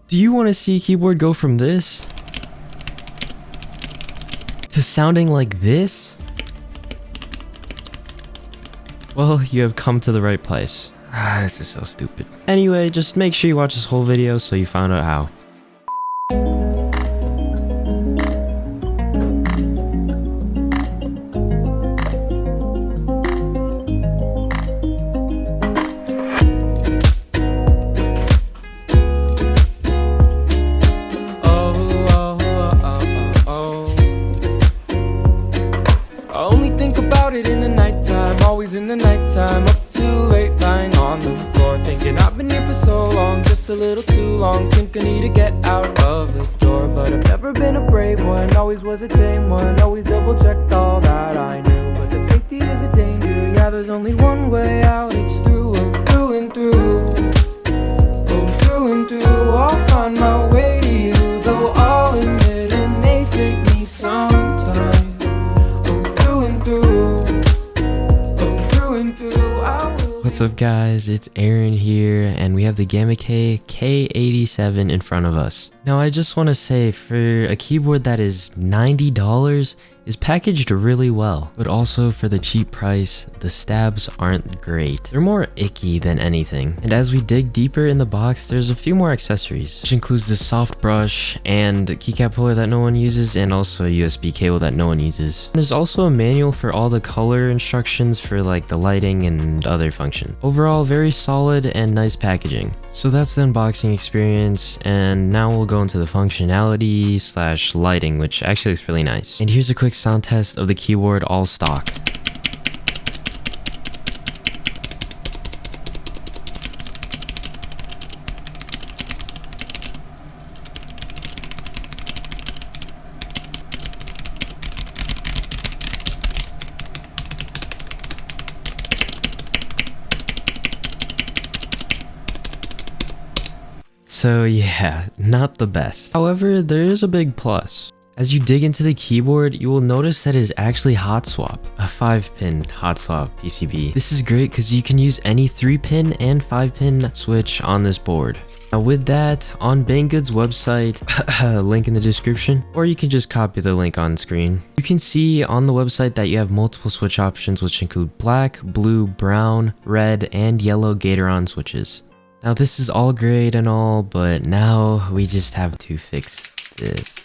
Do you want to see a keyboard go from this to sounding like this? Well, you have come to the right place. This is so stupid. Anyway, just make sure you watch this whole video so you find out how. In the nighttime, always in the nighttime, up too late, lying on the floor, thinking I've been here for so long, just a little too long, think I need to get out of the door. But I've never been a brave one, always was a tame one, always double checked all that I knew, but that safety is a danger, yeah, there's only one way out, it's through, through and through, oh, through and through, I'll find my way to you, though I'll admit it may take me some time, oh, through and through. What's up guys, it's Aaron here and we have the Gamakay K87 in front of us. Now I just want to say, for a keyboard that is $90, is packaged really well, but also for the cheap price, the stabs aren't great. They're more icky than anything. And as we dig deeper in the box, there's a few more accessories, which includes this soft brush and keycap holder that no one uses, and also a USB cable that no one uses. And there's also a manual for all the color instructions for like the lighting and other functions. Overall, very solid and nice packaging. So that's the unboxing experience, and now we'll go into the functionality / lighting, which actually looks really nice. And here's a quick sound test of the keyboard all stock. So yeah, not the best. However, there is a big plus. As you dig into the keyboard, you will notice that it is actually hot swap, a 5-pin hot swap PCB. This is great because you can use any 3-pin and 5-pin switch on this board. Now with that, on Banggood's website, link in the description, or you can just copy the link on screen. You can see on the website that you have multiple switch options, which include black, blue, brown, red, and yellow Gatoron switches. Now this is all great and all, but now we just have to fix this.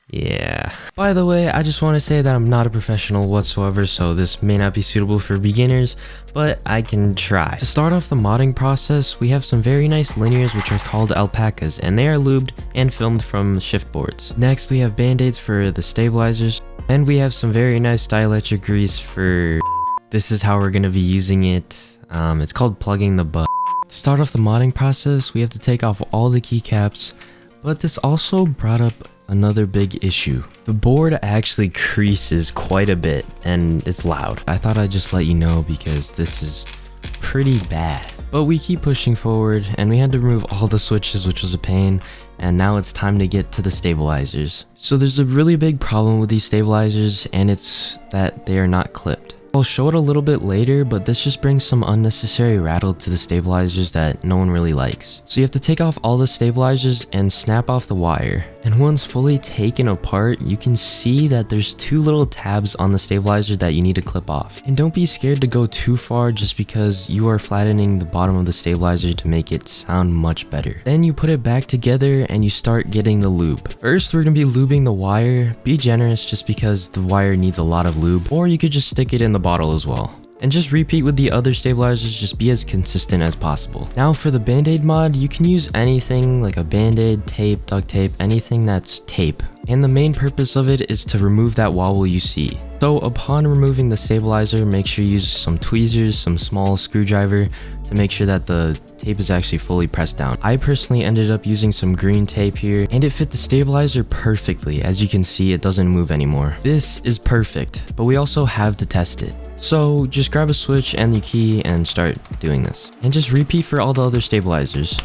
Yeah. By the way, I just want to say that I'm not a professional whatsoever, so this may not be suitable for beginners, but I can try. To start off the modding process, we have some very nice linears which are called alpacas, and they are lubed and filmed from shift boards. Next, we have band-aids for the stabilizers, and we have some very nice dielectric grease for... This is how we're going to be using it. It's called plugging the butt. To start off the modding process, we have to take off all the keycaps, but this also brought up another big issue. The board actually creases quite a bit and it's loud. I thought I'd just let you know because this is pretty bad. But we keep pushing forward and we had to remove all the switches, which was a pain, and now it's time to get to the stabilizers. So there's a really big problem with these stabilizers, and it's that they are not clipped. I'll show it a little bit later, but this just brings some unnecessary rattle to the stabilizers that no one really likes. So you have to take off all the stabilizers and snap off the wire. And once fully taken apart, you can see that there's two little tabs on the stabilizer that you need to clip off. And don't be scared to go too far just because you are flattening the bottom of the stabilizer to make it sound much better. Then you put it back together and you start getting the lube. First, we're going to be lubing the wire. Be generous just because the wire needs a lot of lube, or you could just stick it in the bottle as well. And just repeat with the other stabilizers, just be as consistent as possible. Now for the band-aid mod, you can use anything like a band-aid, tape, duct tape, anything that's tape. And the main purpose of it is to remove that wobble you see. So upon removing the stabilizer, make sure you use some tweezers, some small screwdriver to make sure that the tape is actually fully pressed down. I personally ended up using some green tape here, and it fit the stabilizer perfectly. As you can see, it doesn't move anymore. This is perfect, but we also have to test it. So just grab a switch and the key and start doing this. And just repeat for all the other stabilizers.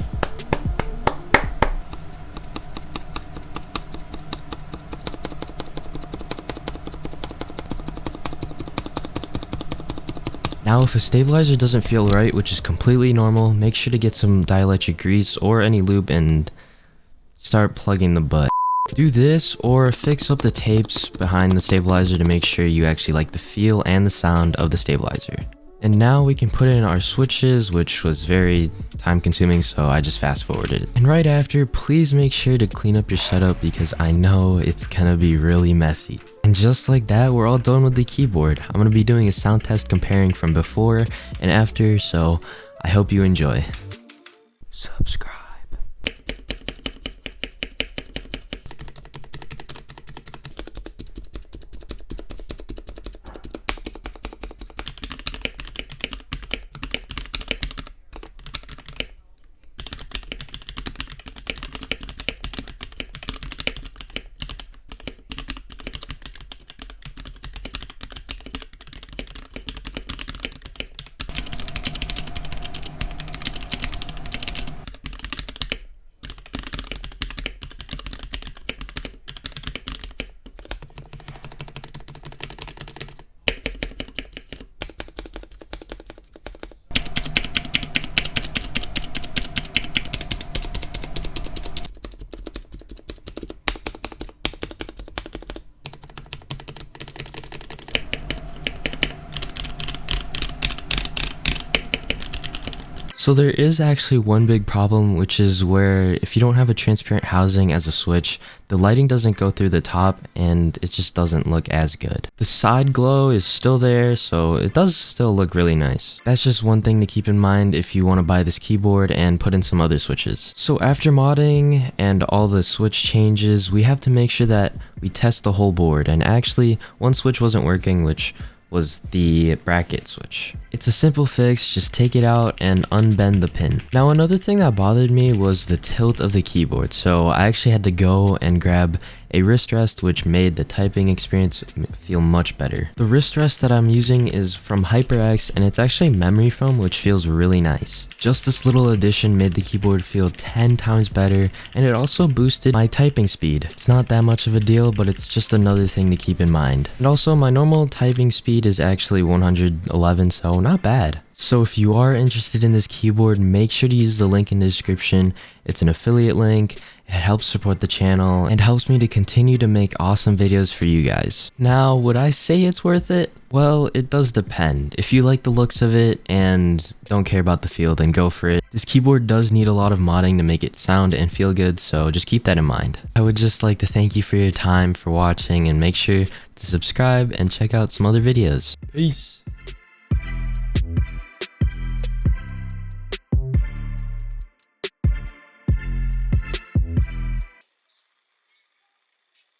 Now if a stabilizer doesn't feel right, which is completely normal, make sure to get some dielectric grease or any lube and start plugging the butt. Do this or fix up the tapes behind the stabilizer to make sure you actually like the feel and the sound of the stabilizer. And now we can put in our switches, which was very time consuming, so I just fast forwarded it. And right after, please make sure to clean up your setup because I know it's gonna be really messy. And just like that, we're all done with the keyboard. I'm gonna be doing a sound test comparing from before and after, so I hope you enjoy. Subscribe. So there is actually one big problem, which is where if you don't have a transparent housing as a switch, the lighting doesn't go through the top and it just doesn't look as good. The side glow is still there, so it does still look really nice. That's just one thing to keep in mind if you want to buy this keyboard and put in some other switches. So after modding and all the switch changes, we have to make sure that we test the whole board, and actually one switch wasn't working, which was the bracket switch. It's a simple fix, just take it out and unbend the pin. Now another thing that bothered me was the tilt of the keyboard, so I actually had to go and grab a wrist rest, which made the typing experience feel much better. The wrist rest that I'm using is from HyperX, and it's actually memory foam, which feels really nice. Just this little addition made the keyboard feel 10 times better, and it also boosted my typing speed. It's not that much of a deal, but it's just another thing to keep in mind. And also my normal typing speed is actually 111, so not bad. So if you are interested in this keyboard, make sure to use the link in the description. It's an affiliate link. It helps support the channel and helps me to continue to make awesome videos for you guys. Now, would I say it's worth it? Well, it does depend. If you like the looks of it and don't care about the feel, then go for it. This keyboard does need a lot of modding to make it sound and feel good, so just keep that in mind. I would just like to thank you for your time, for watching, and make sure to subscribe and check out some other videos. Peace!